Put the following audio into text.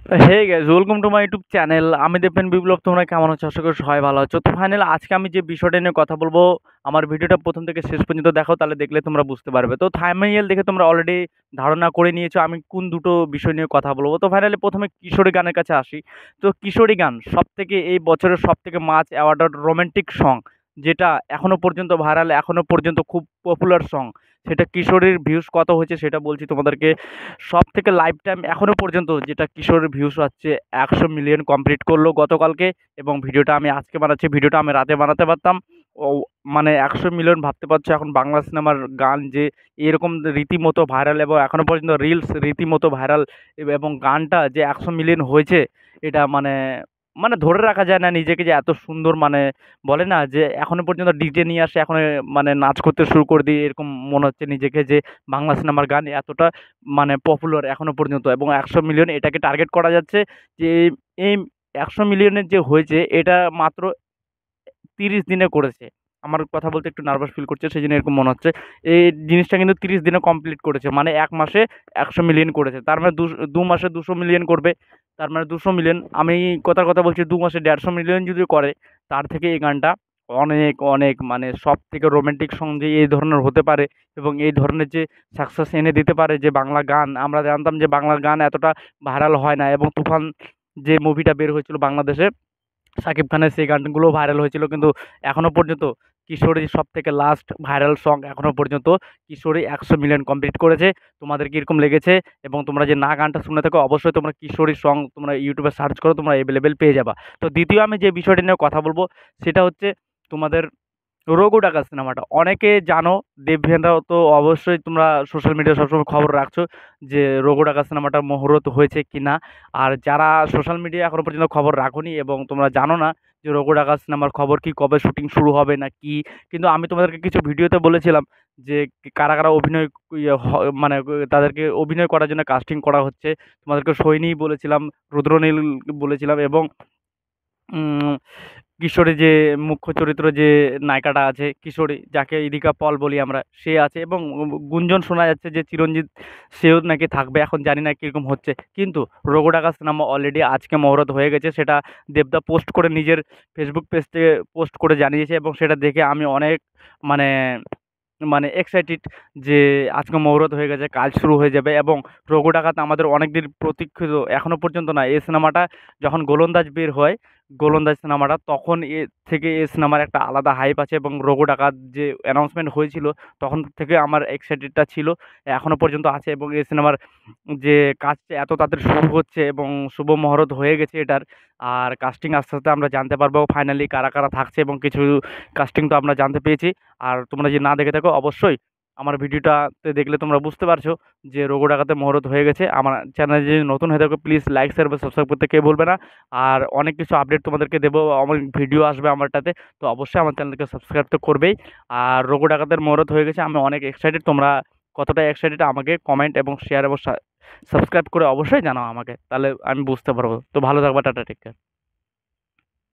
Hey guys, welcome to my YouTube channel. আমি দেবপ্রেম বিপ্লব। তোমরা কেমন আছো? আশা করি সবাই ভালো আছো। তো ফাইনালি আজকে আমি যে বিষয়টা নিয়ে কথা বলবো, আমার ভিডিওটা প্রথম থেকে শেষ পর্যন্ত দেখো, তাহলে দেখলে তোমরা বুঝতে পারবে। তো থাম্বনেইল দেখে তোমরা অলরেডি ধারণা করে নিয়েছো আমি কোন দুটো বিষয় নিয়ে কথা বলবো। তো ফাইনালি প্রথমে কিশোরী গানের কাছে আসি। তো কিশোরী গান সব থেকে এই বছরের সব থেকে মাচ অ্যাওয়ার্ডেড রোমান্টিক সং, যেটা এখনো পর্যন্ত ভাইরাল, এখনো পর্যন্ত খুব পপুলার সং, সেটা কিশোরীর ভিউজ কত হয়েছে সেটা বলছি তোমাদেরকে। সব থেকে লাইফ টাইম এখনো পর্যন্ত যেটা কিশোরের ভিউজ হচ্ছে 100 মিলিয়ন কমপ্লিট করলো গতকালকে। এবং ভিডিওটা আমি আজকে বানাচ্ছি, ভিডিওটা আমি রাতে বানাতে পারতাম। ও মানে 100 মিলিয়ন, ভাবতে পারছো এখন বাংলা সিনেমার গান যে এরকম রীতিমতো ভাইরাল এবং এখনো পর্যন্ত রিলস রীতিমতো ভাইরাল, এবং গানটা যে 100 মিলিয়ন হয়েছে, এটা মানে মানে ধরে রাখা যায় না নিজেকে যে এত সুন্দর, মানে বলে না যে এখনো পর্যন্ত ডিজে নিয়ে আসে এখন, মানে নাচ করতে শুরু করে দিই এরকম মনে হচ্ছে নিজেকে, যে বাংলা সিনেমার গান এতটা মানে পপুলার এখনো পর্যন্ত। এবং 100 মিলিয়ন এটাকে টার্গেট করা যাচ্ছে যে এই 100 মিলিয়নের যে হয়েছে এটা মাত্র 30 দিনে করেছে। আমার কথা বলতে একটু নার্ভাস ফিল করছে, সেই জন্য এরকম মনে হচ্ছে। এই জিনিসটা কিন্তু 30 দিনে কমপ্লিট করেছে, মানে 1 মাসে 100 মিলিয়ন করেছে। তার মানে 2 মাসে 200 মিলিয়ন করবে, তার মানে 200 মিলিয়ন। আমি কথার কথা বলছি, 2 মাসে 150 মিলিয়ন যদি করে, তার থেকে এই গানটা অনেক অনেক মানে সব থেকে রোমান্টিক সং যে এই ধরনের হতে পারে, এবং এই ধরনের যে সাকসেস এনে দিতে পারে। যে বাংলা গান, আমরা জানতাম যে বাংলা গান এতটা ভাইরাল হয় না, এবং তুফান যে মুভিটা বের হয়েছিল বাংলাদেশে শাকিব খানের, সেই গানগুলো ভাইরাল হয়েছিল, কিন্তু এখনো পর্যন্ত কিশোরী সব থেকে লাস্ট ভাইরাল সং এখনো পর্যন্ত কিশোরী 100 মিলিয়ন কমপ্লিট করেছে। তোমাদের কীরকম লেগেছে? এবং তোমরা যে না গানটা শুনে থাকো, অবশ্যই তোমরা কিশোরী সং তোমরা ইউটিউবে সার্চ করো, তোমরা অ্যাভেলেবেল পেয়ে যাবা। তো দ্বিতীয় আমি যে বিষয়টা নিয়ে কথা বলবো, সেটা হচ্ছে তোমাদের রঘু ডাকাত সিনেমাটা। অনেকে জানো, দেবভেনরাও তো অবশ্যই তোমরা সোশ্যাল মিডিয়ায় সবসময় খবর রাখছো যে রঘু ডাকাত সিনেমাটা মুহূর্ত হয়েছে কি না। আর যারা সোশ্যাল মিডিয়ায় এখনো পর্যন্ত খবর রাখোনি এবং তোমরা জানো না যে রঘু ডাকাত সিনেমার খবর কি, কবে শুটিং শুরু হবে না কি, কিন্তু আমি তোমাদেরকে কিছু ভিডিওতে বলেছিলাম যে কারা কারা অভিনয় মানে তাদেরকে অভিনয় করার জন্য কাস্টিং করা হচ্ছে। তোমাদেরকে সৈনী বলেছিলাম, রুদ্রনীল বলেছিলাম, এবং উম কিশোরী যে মুখ্য চরিত্র যে নায়িকাটা আছে, কিশোরী যাকে ইদিকা পল বলি আমরা, সে আছে। এবং গুঞ্জন শোনা যাচ্ছে যে চিরঞ্জিত, সেও নাকি থাকবে। এখন জানি না কীরকম হচ্ছে, কিন্তু রঘু ডাকাত সিনেমা অলরেডি আজকে মুহূর্ত হয়ে গেছে, সেটা দেবদা পোস্ট করে নিজের ফেসবুক পেজ থেকে পোস্ট করে জানিয়েছে। এবং সেটা দেখে আমি অনেক মানে মানে এক্সাইটেড যে আজকে মুহূর্ত হয়ে গেছে, কাজ শুরু হয়ে যাবে। এবং রঘু ডাকাত আমাদের অনেক দিন প্রতীক্ষিত, এখনো পর্যন্ত না, এই সিনেমাটা যখন গোলন্দাজ বের হয়, গোলন্দাজ সিনেমাটা, তখন থেকে এই সিনেমার একটা আলাদা হাইপ আছে। এবং রঘু ডাকাত যে অ্যানাউন্সমেন্ট হয়েছিল, তখন থেকে আমার এক্সাইটেডটা ছিল, এখনো পর্যন্ত আছে। এবং এই সিনেমার যে কাজটা এত তাড়াতাড়ি শুরু হচ্ছে এবং শুভ মুহূর্ত হয়ে গেছে এটার। আর কাস্টিং আস্তে আস্তে আমরা জানতে পারবো ফাইনালি কারা কারা থাকছে, এবং কিছু কাস্টিং তো আমরা জানতে পেরেছি। আর তোমরা যদি না দেখে থাকো, অবশ্যই আমার ভিডিওটাতে দেখলে তোমরা বুঝতে পারছো যে রঘু ডাকাতের মুহূর্ত হয়ে গেছে। আমার চ্যানেলে যদি নতুন হয়ে থাকো, প্লিজ লাইক শেয়ার বা সাবস্ক্রাইব করতে কেউ বলবে না। আর অনেক কিছু আপডেট তোমাদেরকে দেবো, অনেক ভিডিও আসবে আমারটাতে, তো অবশ্যই আমার চ্যানেলকে সাবস্ক্রাইব তো করবেই। আর রঘু ডাকাতের মুহূর্ত হয়ে গেছে, আমি অনেক এক্সাইটেড। তোমরা কতটা এক্সাইটেড আমাকে কমেন্ট এবং শেয়ার এবং সাবস্ক্রাইব করে অবশ্যই জানাও আমাকে, তাহলে আমি বুঝতে পারবো। তো ভালো থাকবা, টাটা, টেক কেয়ার।